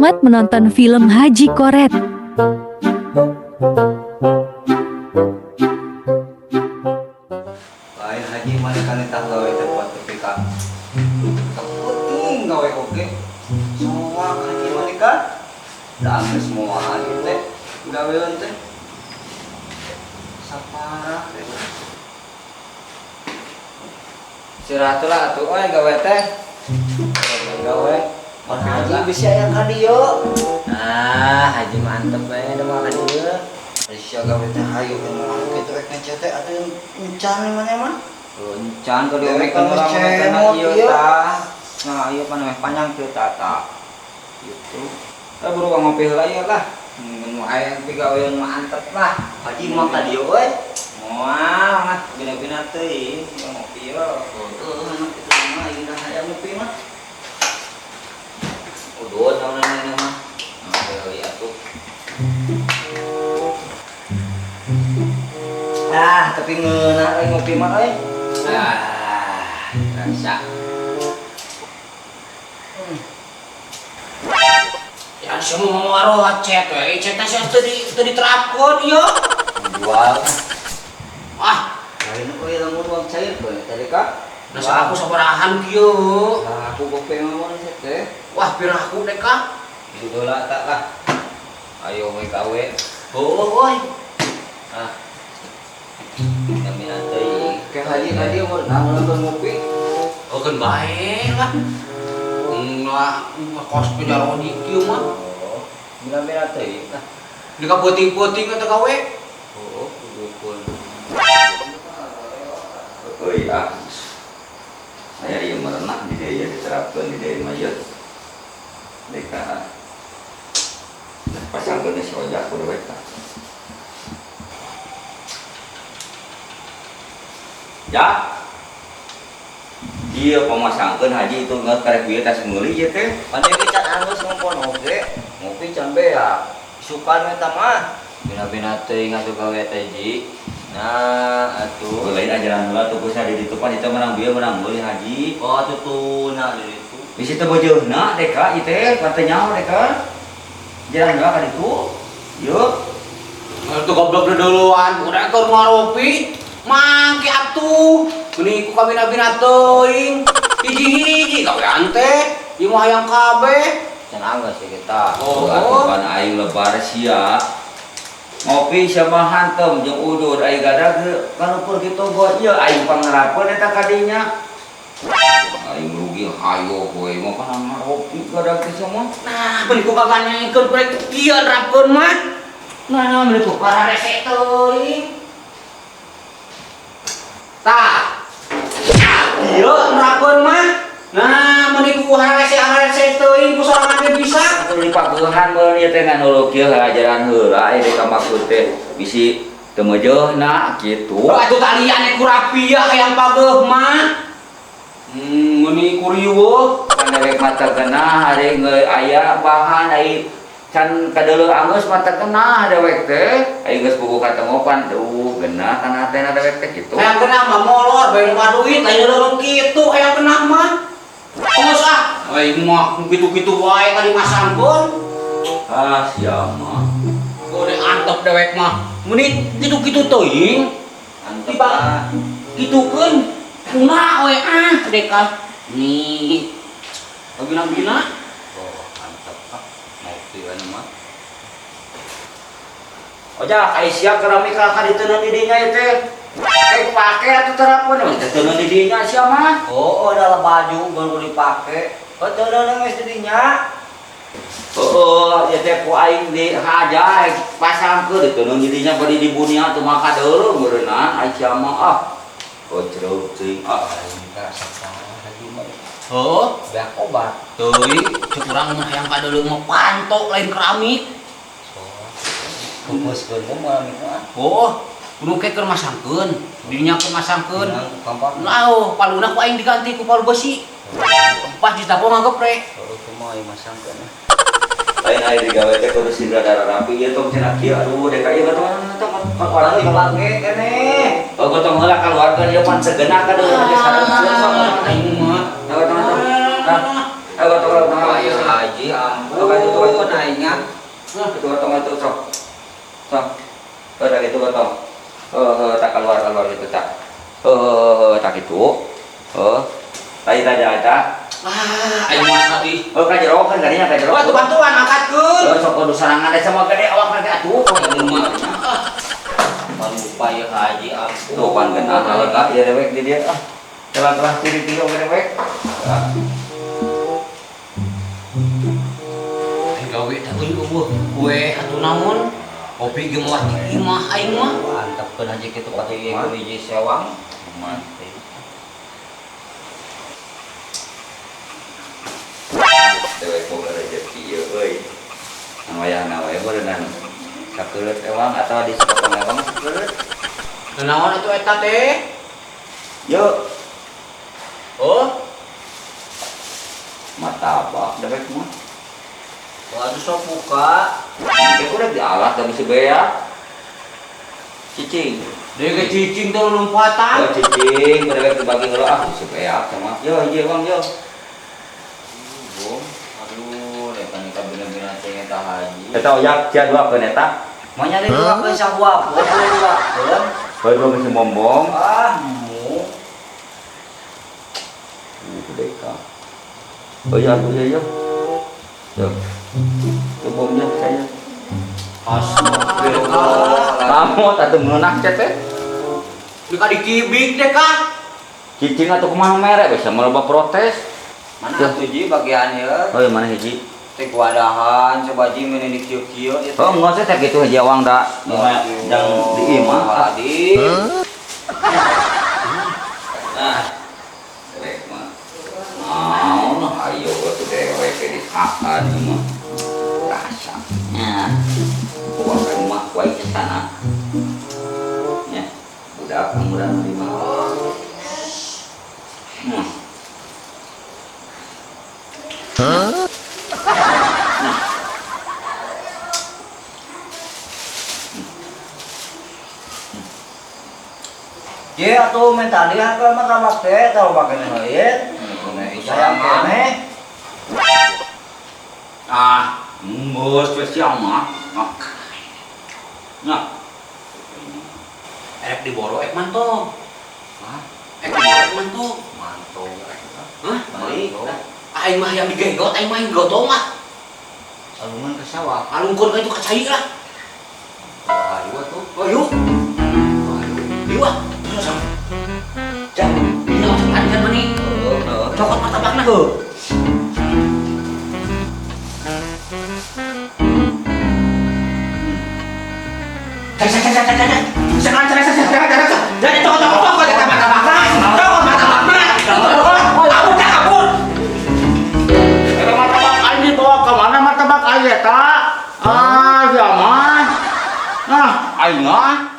Selamat menonton film Haji Koret. Lain haji mana kan entah gawe tempat TPK. Penting gawe oke. Semua haji mana kan? Dan semua haji teh gawean teh. Saparah teh. Siratulah atuh euy gawe teh. Gawe. Haji bisa yang kadio. Nah, haji mantep bae da mah dieu. Sia gawe teh hayu emang kitu rek ngecet teh atuh encan mana mah? Encan kalau diomekeun urang mah ieu tah. Nah, ieu pan meh panjang teu tata. Gitu. Buru ngopi heula ieu lah. Mun aya pigawean mah antep lah. Haji mah kadio euy. Moal mah bina-bina teuing ngopi yo. Heuh anak itu mah ieu dah aya ngopi mah. Udon naon mah. Ngopi heula atuh. Ah, tapi ngeuna euy ngopi mah euy. Rasa. Ya semua waro cet we, cet teh teu diterapkeun ieu. Jual. Ah, Lain euy lamun uang cair bae tadi Kak. nasa aku sabarahan kieu. Nah, aku gope mah teh. Wah, piraku deh Kak. Itu lah tak lah. Ayo we gawe. Heuh euy. Ah. Kami nanti ke haji mau nonton ngopi. Oh kan bae lah. Lah kos penjara di kieu mah. Oh, bila-bila teh. Nah, Di ka peuting-peuting eta gawe. oh, dukun. Oh iya. Saya ieu merenah di dieu diterapkeun di dieu mah ieu. Deka. Pasangkeun si ojak kudu bae. Ya. Dia pemasangkeun haji itu nggak karek bieu tas meuli ieu teh. Pandai can angus ngumpul oge. Ngopi can bea. Sukan eta mah. Bina-bina teuing atuh gawe teh ji. Nah, atuh lain ajaran heula tuh kusa di ditu pan itu menang bieu menang meuli haji. Oh tutuna di ditu. Di situ bojeuna deka ieu teh pante nyaho deka. Jalan heula ka ditu. Yeuh. Itu goblok duluan, udah keur ngaropi. Mangke atuh. Geuning ku kabina-bina teuing. Hiji-hiji gawean teh. Ieu mah hayang kabeh. Can anggeus we kita. Oh. Atuh pan aing lebar sia. Ngopi sama hantem jeung udur aing gadag kana pergi togo ieu aing pangnerapeun eta kadinya. Aing rugi hayo we mah kana ngaropi gadag teh mah. Nah, beli ku kaganyakeun kurek ieu nerapkeun mah. Nah, beli ku kararese teuing. Tah. Ieu nerapkeun mah. Nah, beli ku harese teuing ku sorangan ge bisa. Atuh dipageuhan beun ieu teh ngan ulu kieu ajaran heula aya di ka maksud teh bisi teu meujeuhna kitu. Atuh talian ku rapia hayang pageuh mah. Meuni ku riweuh. Kan derek mata kena hari aya bahan ai can kadeuleu anggeus mata kena dewek teh ai geus buku katengopan tuh genah kana teh dewek teh kitu. Hayang kenah mah molor bae mah duit lain leureung kitu hayang kenah mah. Geus ah, ai mah kitu-kitu wae kali masangkeun. Ah sia mah. Gede antep dewek mah. Meuni kitu-kitu teuing. Antep Tiba ah. kitukeun kunaha we deka. Nih. Bina-bina. Oh, antep ah. Ngopi anu mah. Ojak Aisyah keramika ka diteuneun di dinya ieu teh. Kayak pake atuh terapkeun mah diteuneun di dinya sia mah. Oh, adalah baju baru dipake. Betul geus di dinya. Oh, ya teh ku aing di haja pasangkeun diteuneun di dinya bari di bunia teu maka deuleu meureunna Aisyah mah ah. Kocreup teuing ah aing rasa lagi mah. Oh, Beak obat. teuing cek urang mah hayang kadeuleu mah pantok lain keramik. Kumpuskeun ku malam itu ah. Oh, kudu ke keur masangkeun. Didinya keur masangkeun. Kampak. Nah, paluna ku aing diganti ku palu besi. Pas ditapo ngageprek. Kalau kumaha ieu masangkeun. Lain hari digawe teh kudu sindra darah rapi ieu tong cenah kieu aduh dek ieu tong orang dipake keneh. Oh gotong heula kaluarkeun ieu pan segenah ka deuleu ge sareng. Aing mah. Ayo tong. Ayo tong. Haji ampun. Oke itu naiknya. Itu gotong itu sok. Sok. Udah gitu gotong. Tak keluar gitu tak. Tak itu. Tadi ada. Ayo mas tadi. Ka jero kan gadinya ka jero. Wah, tuh bantuan angkatkeun. Sok kudu sarangan deh sama gede awak lagi atuh. Lupa ya haji aku. Tuh pan kena halika ieu dewek di dia. Telah tiri-tiri oge dewek. Gawe tadi kue atuh naon? Kopi jeung wati imah aing mah. Antepkeun aja kitu pati ieu hiji sewang. Mantep. Dewek boga rezeki ieu euy. Wayahna wae beureunana. Sakeut ewang atau di sepotong ewang sakeut. Naon atuh eta teh? Yo, Oh, martabak dewek mah. waduh sok buka. Kayak udah dialah tapi sebaya. Cicing. Dia ke cicing teh lompatan. Oh cicing, dewek dibagi heula sebaya sama. Yo, ieu Bang, yo. Aduh, dek kan bener-bener teh eta haji. Eta oyak cia dua keun eta. Mau nyari dua ke sabua, boleh dua ke. Bae dua geus bombong. Mu. Gede ka. Oh iya, yo. Yo. Bombongnya saya. Kamu tatu meunah teh. Dika dikibik deh kah? Cicing atuh kumaha mere bisa meloba protes. Mana atuh ji bagian ieu? Oh, iya mana hiji? Teh wadahan coba ji meni kieu-kieu ieu. Oh, enggak sih teh kitu hiji awang da. Yang di imah. Tadi. Nah. Dewek mah. Naon ayo tuh dewek di hakan mah. Rasanya. Bukan mah kuai ke sana. Ya. Budak kamu dah terima. Ye atuh mentali kan martabak teh tahu bagian lain. Sayang kene. Bos spesial mah. Nah. Ek diboro ek manto. Hah? Ek diboro ek manto. Mantul. Hah? Mari. Aing mah yang digenggot, aing mah yang digotong mah. Alungan ke sawah. Alungkeun ka itu kacai lah. Ayo tuh. Oh, yuk. Yuk ah. Jangan. Ini macam kan mani. Cokot martabakna heuh. Aing ah.